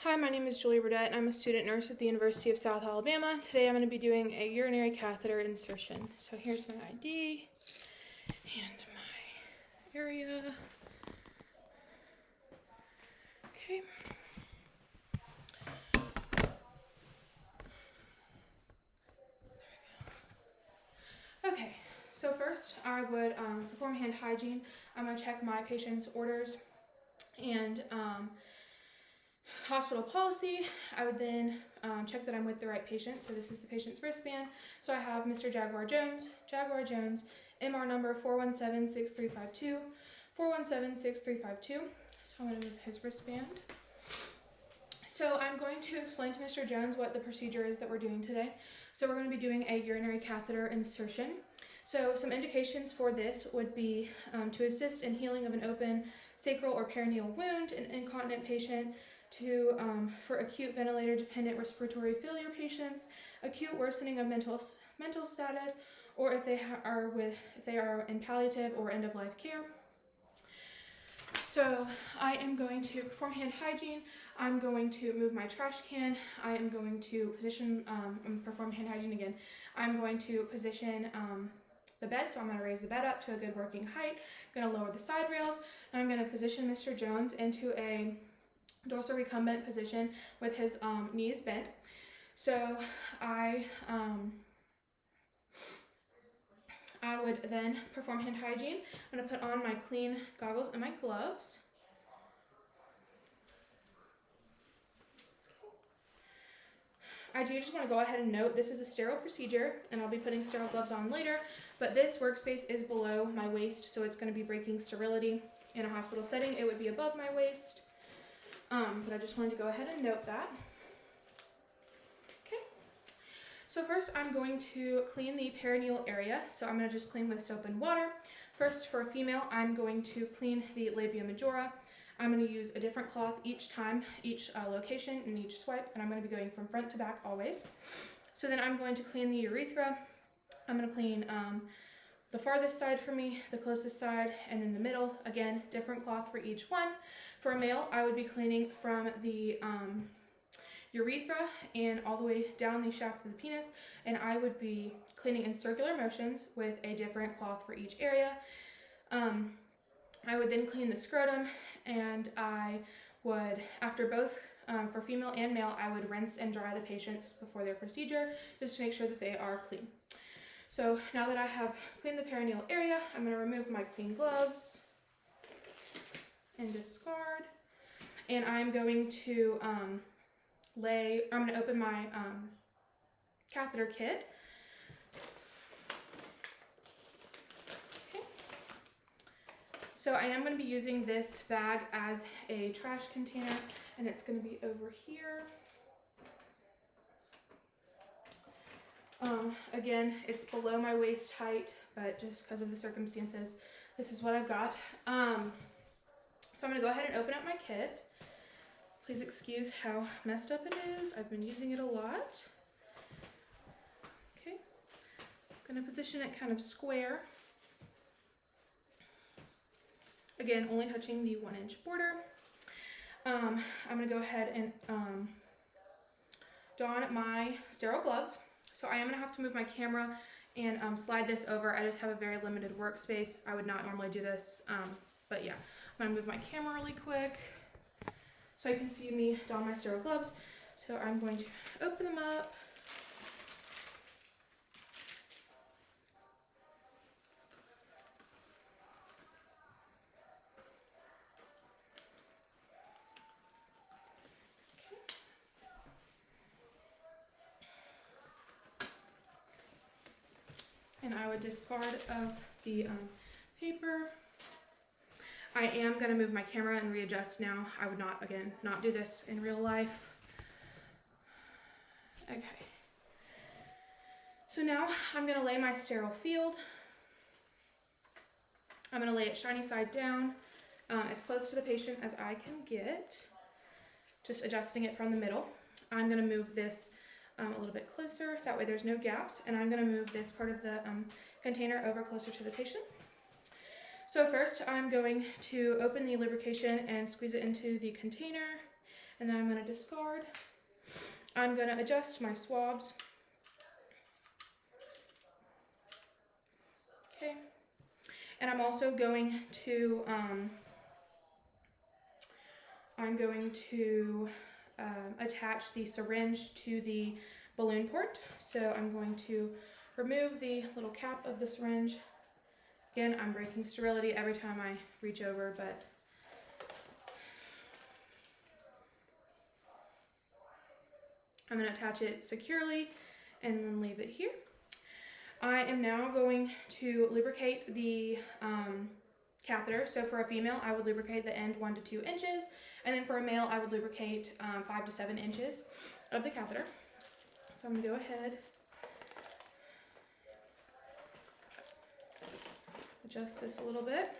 Hi, my name is Julie Burdett, and I'm a student nurse at the University of South Alabama. Today I'm going to be doing a urinary catheter insertion. So here's my ID and my area. Okay. Okay, so first I would perform hand hygiene. I'm going to check my patient's orders and hospital policy. I would then check that I'm with the right patient. So this is the patient's wristband. So I have Mr. Jaguar Jones, MR number 4176352, 4176352. So I'm going to move his wristband. So I'm going to explain to Mr. Jones what the procedure is that we're doing today. So we're going to be doing a urinary catheter insertion. So some indications for this would be to assist in healing of an open sacral or perineal wound in an incontinent patient, for acute ventilator-dependent respiratory failure patients, acute worsening of mental status, or if they are in palliative or end-of-life care. So I am going to perform hand hygiene. I'm going to move my trash can. I am going to perform hand hygiene again. I'm going to position the bed, so I'm going to raise the bed up to a good working height. I'm going to lower the side rails, and I'm going to position Mr. Jones into a dorsal recumbent position with his knees bent. So I would then perform hand hygiene. I'm going to put on my clean goggles and my gloves. I do just want to go ahead and note this is a sterile procedure, and I'll be putting sterile gloves on later, but this workspace is below my waist, so it's going to be breaking sterility. In a hospital setting, it would be above my waist, but I just wanted to go ahead and note that. Okay, so first I'm going to clean the perineal area, so I'm going to just clean with soap and water. First, for a female, I'm going to clean the labia majora. I'm going to use a different cloth each time, each location, and each swipe, and I'm going to be going from front to back always. So then I'm going to clean the urethra. I'm going to clean the farthest side for me, the closest side, and then the middle. Again, different cloth for each one. For a male, I would be cleaning from the urethra and all the way down the shaft of the penis, and I would be cleaning in circular motions with a different cloth for each area. I would then clean the scrotum, and I would, after both, for female and male, I would rinse and dry the patients before their procedure, just to make sure that they are clean. So now that I have cleaned the perineal area, I'm going to remove my clean gloves and discard, and I'm going to I'm going to open my catheter kit. So I am going to be using this bag as a trash container, and it's going to be over here. Again, it's below my waist height, but just because of the circumstances, this is what I've got. So I'm going to go ahead and open up my kit. Please excuse how messed up it is. I've been using it a lot. Okay, I'm going to position it kind of square. Again, only touching the 1-inch border. I'm going to go ahead and don my sterile gloves. So I am going to have to move my camera and slide this over. I just have a very limited workspace. I would not normally do this, but yeah. I'm going to move my camera really quick so you can see me don my sterile gloves. So I'm going to open them up. And I would discard of the paper. I am going to move my camera and readjust now. I would not, again, not do this in real life. Okay. So now I'm going to lay my sterile field. I'm going to lay it shiny side down, as close to the patient as I can get. Just adjusting it from the middle. I'm going to move this a little bit closer, that way there's no gaps, and I'm going to move this part of the container over closer to the patient. So first I'm going to open the lubrication and squeeze it into the container. and then I'm going to discard. I'm going to adjust my swabs. Okay, and I'm also going to attach the syringe to the balloon port. So I'm going to remove the little cap of the syringe. Again, I'm breaking sterility every time I reach over, but I'm going to attach it securely and then leave it here. I am now going to lubricate the catheter. So for a female, I would lubricate the end 1 to 2 inches, and then for a male, I would lubricate 5 to 7 inches of the catheter. So I'm going to go ahead, adjust this a little bit,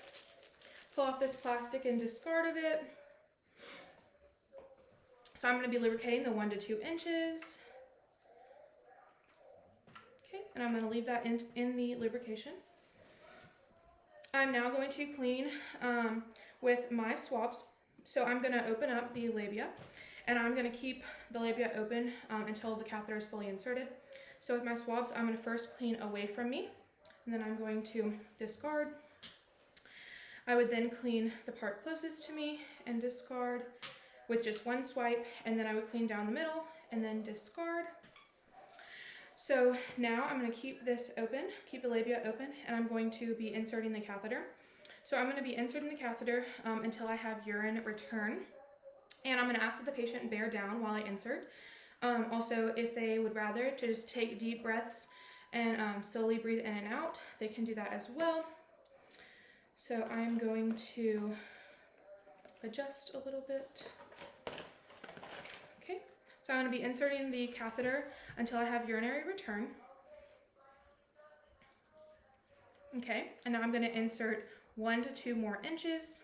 pull off this plastic and discard of it. So I'm going to be lubricating the 1 to 2 inches. Okay, and I'm going to leave that in the lubrication. I'm now going to clean with my swabs. So I'm going to open up the labia, and I'm going to keep the labia open until the catheter is fully inserted. So with my swabs, I'm going to first clean away from me, and then I'm going to discard. I would then clean the part closest to me and discard with just one swipe, and then I would clean down the middle and then discard. So now I'm going to keep this open, keep the labia open, and I'm going to be inserting the catheter. So I'm going to be inserting the catheter until I have urine return, and I'm going to ask that the patient bear down while I insert. Also, if they would rather to just take deep breaths and slowly breathe in and out, they can do that as well. So I'm going to adjust a little bit. Okay, so I'm going to be inserting the catheter until I have urinary return. Okay, and now I'm going to insert 1 to 2 more inches,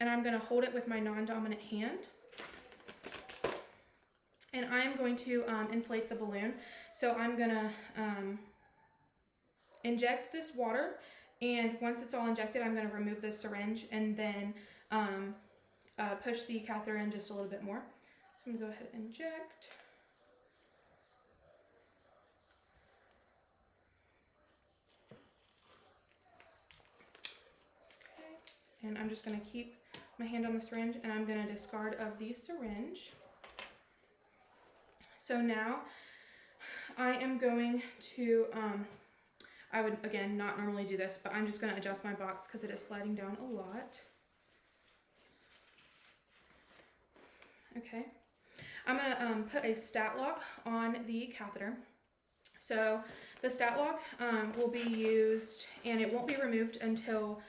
and I'm going to hold it with my non-dominant hand. And I'm going to inflate the balloon. So I'm going to inject this water, and once it's all injected, I'm going to remove the syringe and then push the catheter in just a little bit more. So I'm going to go ahead and inject. Okay. And I'm just going to keep my hand on the syringe, and I'm going to discard of the syringe. So now I am going to, I would again not normally do this, but I'm just going to adjust my box because it is sliding down a lot. Okay, I'm going to put a stat lock on the catheter. So the stat lock will be used, and it won't be removed until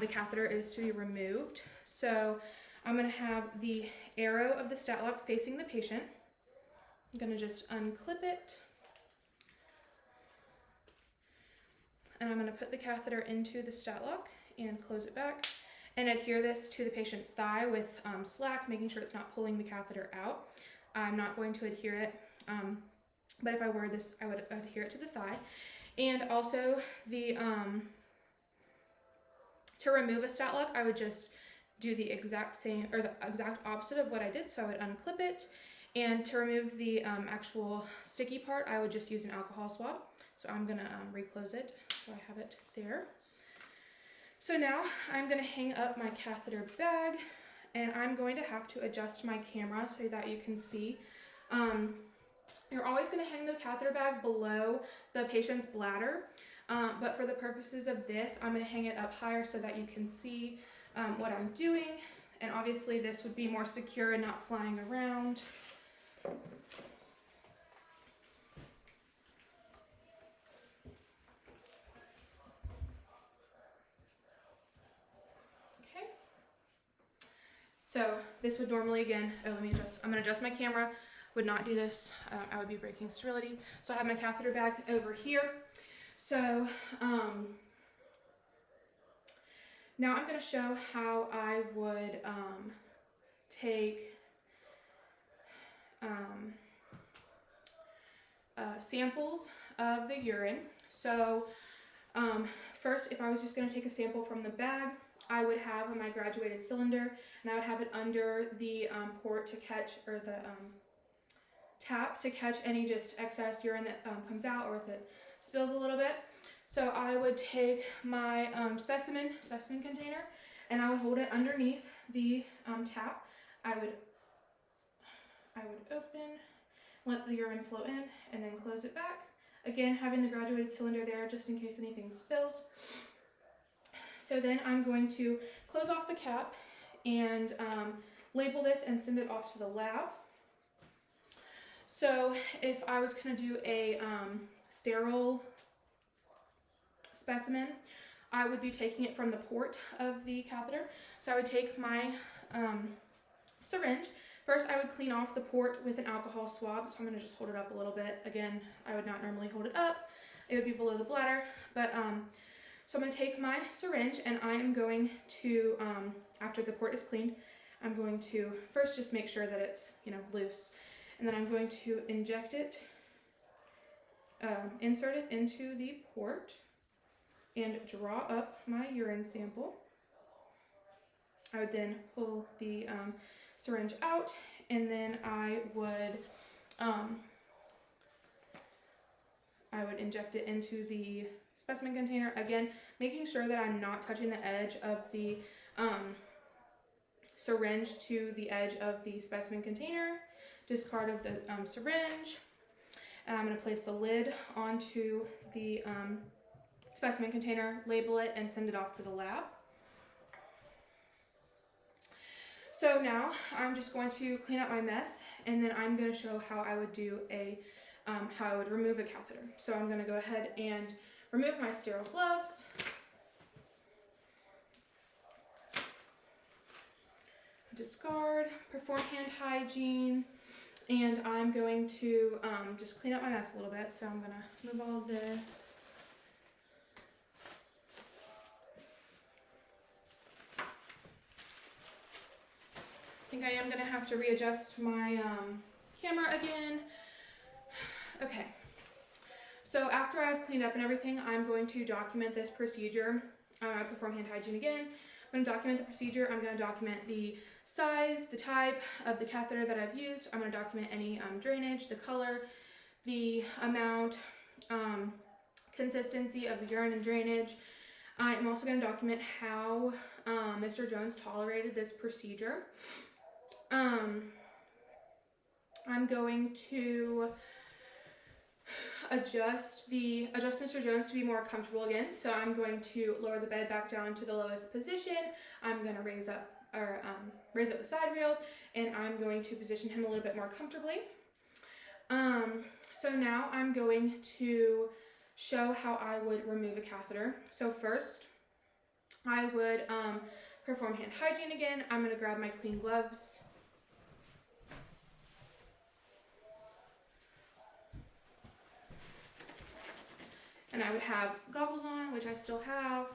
the catheter is to be removed. So I'm going to have the arrow of the stat lock facing the patient. I'm going to just unclip it, and I'm going to put the catheter into the stat lock and close it back and adhere this to the patient's thigh with slack, making sure it's not pulling the catheter out. I'm not going to adhere it, but if I were this, I would adhere it to the thigh. And also the to remove a stat lock, I would just do the exact same, or the exact opposite of what I did. So I would unclip it. And to remove the actual sticky part, I would just use an alcohol swab. So I'm going to reclose it so I have it there. So now I'm going to hang up my catheter bag, and I'm going to have to adjust my camera so that you can see. You're always going to hang the catheter bag below the patient's bladder, but for the purposes of this, I'm going to hang it up higher so that you can see what I'm doing. And obviously this would be more secure and not flying around. Okay, so this would normally, again, I'm going to adjust my camera, would not do this, I would be breaking sterility. So I have my catheter bag over here. So now I'm going to show how I would take samples of the urine. So first, if I was just going to take a sample from the bag, I would have my graduated cylinder, and I would have it under the port to catch, or the tap to catch any just excess urine that comes out, or if it spills a little bit. So I would take my specimen container, and I would hold it underneath the tap. I would open, let the urine flow in, and then close it back. Again, having the graduated cylinder there just in case anything spills. So then I'm going to close off the cap and label this and send it off to the lab. So if I was going to do a sterile specimen, I would be taking it from the port of the catheter. So I would take my syringe. First, I would clean off the port with an alcohol swab. So I'm going to just hold it up a little bit. Again, I would not normally hold it up. It would be below the bladder. But so I'm going to take my syringe, and I am going to, after the port is cleaned, I'm going to first just make sure that it's, loose. And then I'm going to inject it, insert it into the port, and draw up my urine sample. I would then pull the syringe out, and then I would inject it into the specimen container, again making sure that I'm not touching the edge of the syringe to the edge of the specimen container. Discard of the syringe, and I'm going to place the lid onto the specimen container, label it, and send it off to the lab. So now I'm just going to clean up my mess, and then I'm going to show how I would do how I would remove a catheter. So I'm going to go ahead and remove my sterile gloves. Discard, perform hand hygiene, and I'm going to just clean up my mess a little bit. So I'm going to move all of this. I think I am going to have to readjust my camera again. Okay, so after I've cleaned up and everything, I'm going to document this procedure. I perform hand hygiene again. I'm going to document the procedure. I'm going to document the size, the type of the catheter that I've used. I'm going to document any drainage, the color, the amount, consistency of the urine and drainage. I am also going to document how Mr. Jones tolerated this procedure. I'm going to adjust Mr. Jones to be more comfortable again. So I'm going to lower the bed back down to the lowest position. I'm going to raise up the side rails, and I'm going to position him a little bit more comfortably. So now I'm going to show how I would remove a catheter. So first, I would perform hand hygiene again. I'm going to grab my clean gloves. And I would have goggles on, which I still have.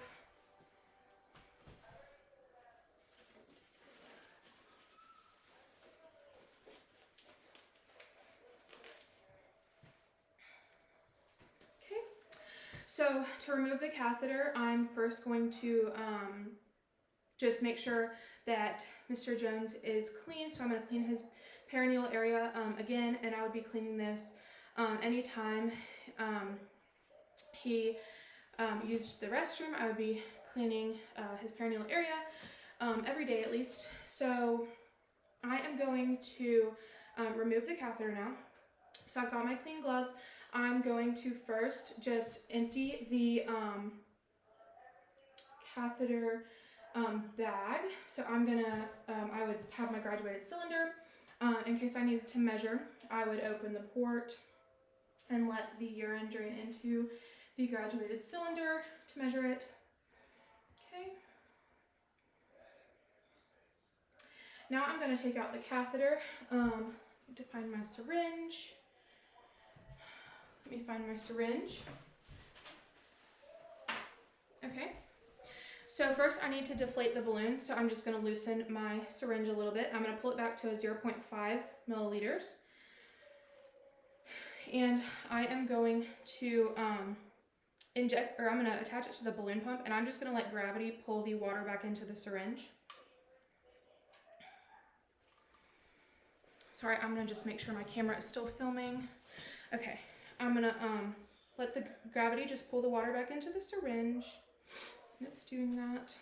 Okay, so to remove the catheter, I'm first going to just make sure that Mr. Jones is clean. So I'm going to clean his perineal area again, and I would be cleaning this anytime he used the restroom. I would be cleaning his perineal area every day at least. So I am going to remove the catheter now. So I've got my clean gloves. I'm going to first just empty the catheter bag. So I'm gonna, I would have my graduated cylinder. In case I needed to measure, I would open the port and let the urine drain into the graduated cylinder to measure it. Okay. Now I'm going to take out the catheter. To find my syringe. Let me find my syringe. Okay. So first I need to deflate the balloon. So I'm just going to loosen my syringe a little bit. I'm going to pull it back to 0.5 milliliters. And I am going to inject, or I'm going to attach it to the balloon pump, and I'm just going to let gravity pull the water back into the syringe. Sorry, I'm going to just make sure my camera is still filming. Okay, I'm going to let the gravity just pull the water back into the syringe. It's doing that.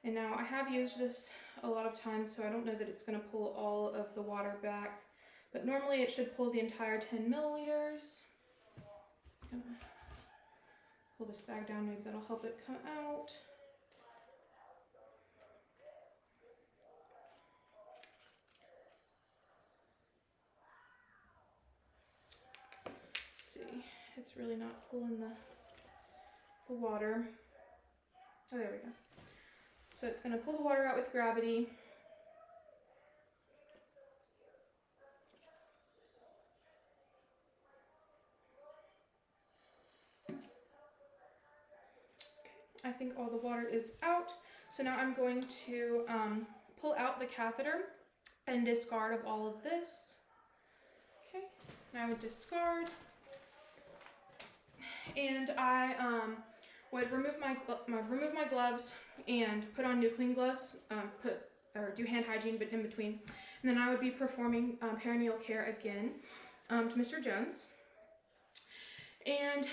And now I have used this a lot of times, so I don't know that it's going to pull all of the water back, but normally it should pull the entire 10 milliliters. I'm gonna pull this bag down, maybe that'll help it come out. Let's see, it's really not pulling the water. Oh, there we go. So it's going to pull the water out with gravity. Okay, I think all the water is out. So now I'm going to pull out the catheter and discard of all of this. Okay, now I would discard. And I would remove my gloves and put on new clean gloves, do hand hygiene but in between. And then I would be performing perineal care again to Mr. Jones. And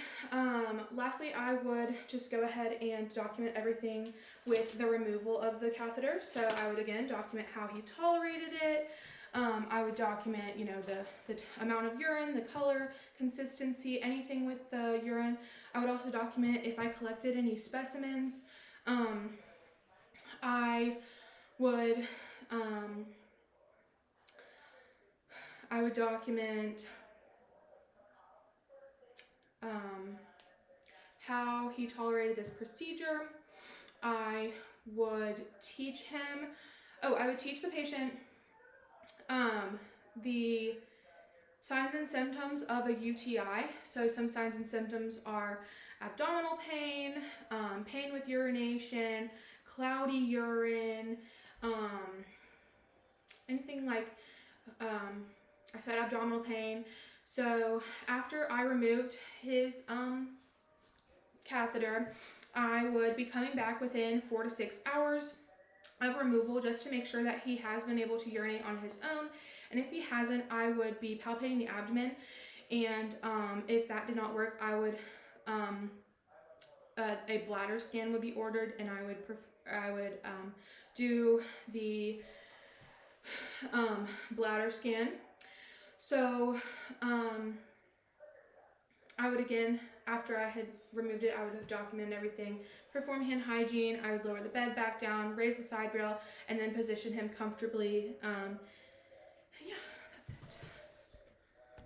lastly, I would just go ahead and document everything with the removal of the catheter. So I would again document how he tolerated it. I would document, you know, the amount of urine, the color, consistency, anything with the urine. I would also document if I collected any specimens. I would document how he tolerated this procedure. I would teach him, I would teach the patient the signs and symptoms of a UTI. So some signs and symptoms are abdominal pain, pain with urination, cloudy urine, anything like, I said abdominal pain. So after I removed his catheter, I would be coming back within 4 to 6 hours of removal just to make sure that he has been able to urinate on his own. And if he hasn't, I would be palpating the abdomen. And if that did not work, I would, a bladder scan would be ordered, and I would do the bladder scan. So I would again, after I had removed it, I would have documented everything, perform hand hygiene. I would lower the bed back down, raise the side rail, and then position him comfortably